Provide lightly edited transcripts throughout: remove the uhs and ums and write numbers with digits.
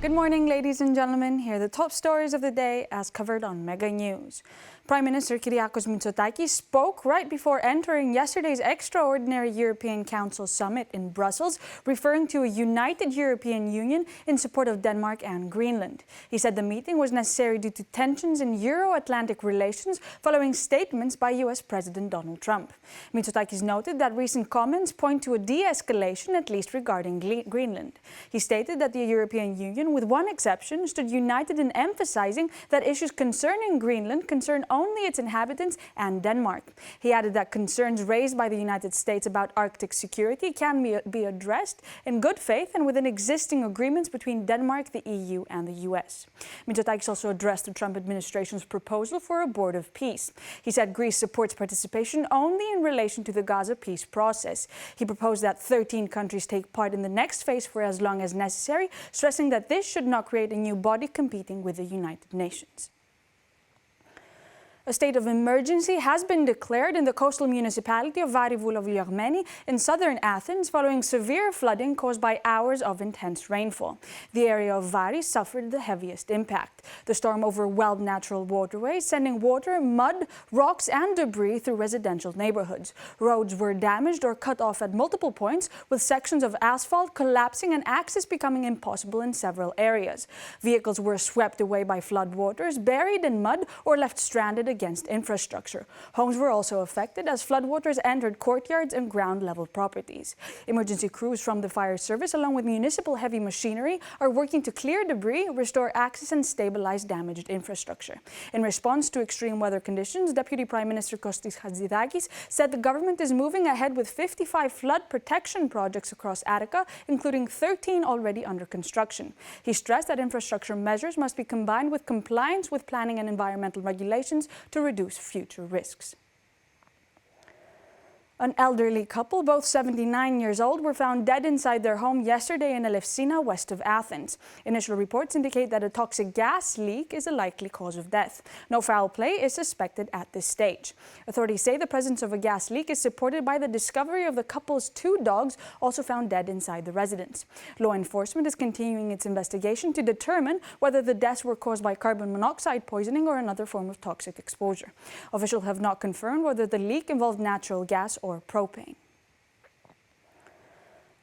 Good morning, ladies and gentlemen. Here are the top stories of the day as covered on Mega News. Prime Minister Kyriakos Mitsotakis spoke right before entering yesterday's extraordinary European Council summit in Brussels, referring to a united European Union in support of Denmark and Greenland. He said the meeting was necessary due to tensions in Euro-Atlantic relations following statements by US President Donald Trump. Mitsotakis noted that recent comments point to a de-escalation, at least regarding Greenland. He stated that the European Union, with one exception, stood united in emphasizing that issues concerning Greenland concern only its inhabitants and Denmark. He added that concerns raised by the United States about Arctic security can be addressed in good faith and within existing agreements between Denmark, the EU and the US. Mitsotakis also addressed the Trump administration's proposal for a board of peace. He said Greece supports participation only in relation to the Gaza peace process. He proposed that 13 countries take part in the next phase for as long as necessary, stressing that this should not create a new body competing with the United Nations. A state of emergency has been declared in the coastal municipality of Vari Voulouvouliagmeni in southern Athens following severe flooding caused by hours of intense rainfall. The area of Vari suffered the heaviest impact. The storm overwhelmed natural waterways, sending water, mud, rocks and debris through residential neighborhoods. Roads were damaged or cut off at multiple points, with sections of asphalt collapsing and access becoming impossible in several areas. Vehicles were swept away by floodwaters, buried in mud or left stranded against infrastructure. Homes were also affected as floodwaters entered courtyards and ground-level properties. Emergency crews from the fire service, along with municipal heavy machinery, are working to clear debris, restore access and stabilize damaged infrastructure. In response to extreme weather conditions, Deputy Prime Minister Kostis Hatzidakis said the government is moving ahead with 55 flood protection projects across Attica, including 13 already under construction. He stressed that infrastructure measures must be combined with compliance with planning and environmental regulations to reduce future risks. An elderly couple, both 79 years old, were found dead inside their home yesterday in Elefsina, west of Athens. Initial reports indicate that a toxic gas leak is a likely cause of death. No foul play is suspected at this stage. Authorities say the presence of a gas leak is supported by the discovery of the couple's 2 dogs, also found dead inside the residence. Law enforcement is continuing its investigation to determine whether the deaths were caused by carbon monoxide poisoning or another form of toxic exposure. Officials have not confirmed whether the leak involved natural gas or propane.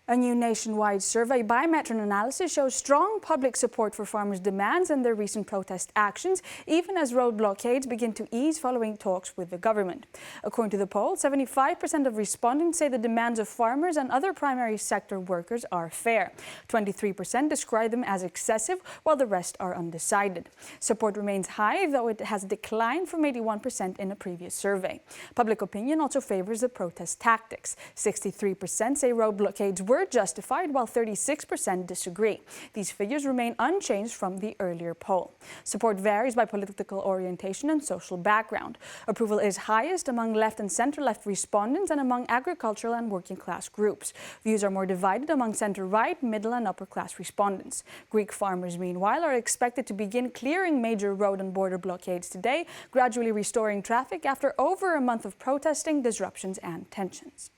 A new nationwide survey by Metro-Analysis shows strong public support for farmers' demands and their recent protest actions, even as road blockades begin to ease following talks with the government. According to the poll, 75% of respondents say the demands of farmers and other primary sector workers are fair. 23% describe them as excessive, while the rest are undecided. Support remains high, though it has declined from 81% in a previous survey. Public opinion also favors the protest tactics. 63% say road blockades were justified, while 36% disagree. These figures remain unchanged from the earlier poll. Support varies by political orientation and social background. Approval is highest among left and center-left respondents and among agricultural and working-class groups. Views are more divided among center-right, middle and upper-class respondents. Greek farmers, meanwhile, are expected to begin clearing major road and border blockades today, gradually restoring traffic after over a month of protesting, disruptions and tensions.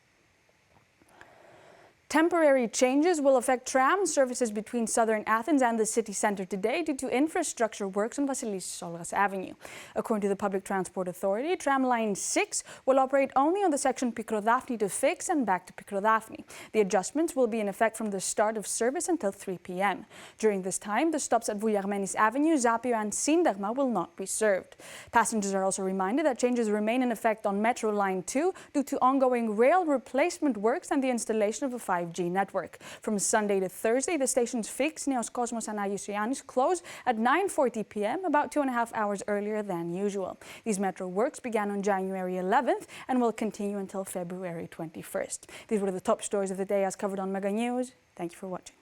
Temporary changes will affect tram services between southern Athens and the city center today due to infrastructure works on Vasilissis Olgas Avenue. According to the Public Transport Authority, tram line 6 will operate only on the section Pikrodaphni to Fix and back to Pikrodaphni. The adjustments will be in effect from the start of service until 3 p.m. During this time, the stops at Vouliagmenis Avenue, Zapio and Syntagma will not be served. Passengers are also reminded that changes remain in effect on Metro Line 2 due to ongoing rail replacement works and the installation of a 5G network. From Sunday to Thursday, the stations Fix, Neos Cosmos and Agios Ioannis close at 9:40 p.m., about 2.5 hours earlier than usual. These metro works began on January 11th and will continue until February 21st. These were the top stories of the day as covered on Mega News. Thank you for watching.